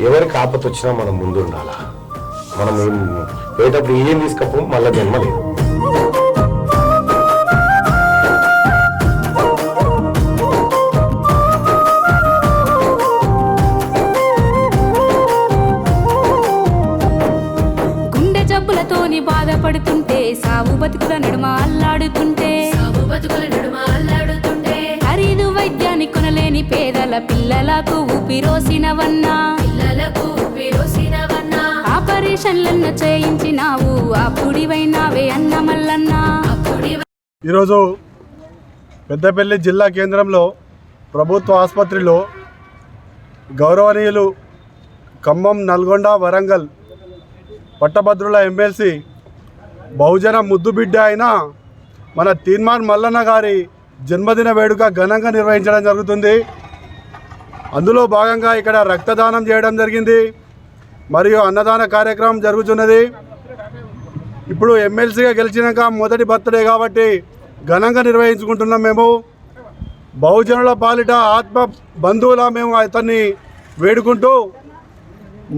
ఎవరికి ఆపత వచ్చినా మనం ముందు ఉండాలా. మనం పోయేటప్పుడు ఏం తీసుకపో మళ్ళీ జన్మ లేదు. జబ్బులతోని బాధపడుతుంటే సావు బతుకుల నడుమ అల్లాడుతుంటే ఖరీదు వైద్యాన్ని కొనలేని పేదల పిల్లలకు ఊపిరోసినవన్నా ఆపరేషన్లన్న చేయించినావు అప్పుడివైనావే అన్న మల్లన్నా. ఈరోజు పెద్దపల్లి జిల్లా కేంద్రంలో ప్రభుత్వ ఆసుపత్రిలో గౌరవనీయులు ఖమ్మం, నల్గొండ, వరంగల్ పట్టభద్రుల ఎమ్మెల్సీ బహుజన ముద్దుబిడ్డ అయిన మన తీర్మాన్ మల్లన్న గారి జన్మదిన వేడుక ఘనంగా నిర్వహించడం జరుగుతుంది. అందులో భాగంగా ఇక్కడ రక్తదానం చేయడం జరిగింది మరియు అన్నదాన కార్యక్రమం జరుగుతున్నది. ఇప్పుడు ఎమ్మెల్సీగా గెలిచినాక మొదటి బర్త్డే కాబట్టి ఘనంగా నిర్వహించుకుంటున్నాం. మేము బహుజనుల పాలిట ఆత్మ బంధువులా మేము అతన్ని వేడుకుంటూ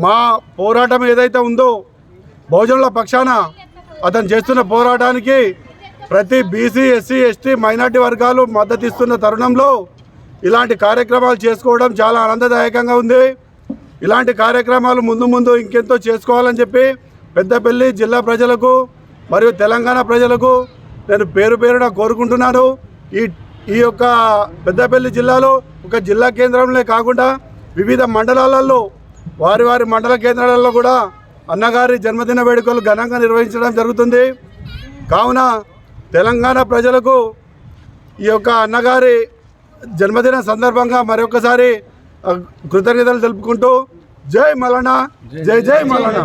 మా పోరాటం ఏదైతే ఉందో బహుజనుల పక్షాన అతను చేస్తున్న పోరాటానికి ప్రతి బీసీ, ఎస్సీ, ఎస్టీ, మైనార్టీ వర్గాలు మద్దతు ఇస్తున్న తరుణంలో ఇలాంటి కార్యక్రమాలు చేసుకోవడం చాలా ఆనందదాయకంగా ఉంది. ఇలాంటి కార్యక్రమాలు ముందు ముందు ఇంకెంతో చేసుకోవాలని చెప్పి పెద్దపల్లి జిల్లా ప్రజలకు మరియు తెలంగాణ ప్రజలకు నేను పేరు పేరున కోరుకుంటున్నాను. ఈ యొక్క పెద్దపల్లి జిల్లాలో ఒక జిల్లా కేంద్రంలో కాకుండా వివిధ మండలాలలో వారి వారి మండల కేంద్రాలలో కూడా అన్నగారి జన్మదిన వేడుకలు ఘనంగా నిర్వహించడం జరుగుతుంది. కావున తెలంగాణ ప్రజలకు ఈ యొక్క అన్నగారి జన్మదిన సందర్భంగా మరొకసారి కృతజ్ఞతలు తెలుపుకుంటూ జై మల్లన్న, జై జై మల్లన్న.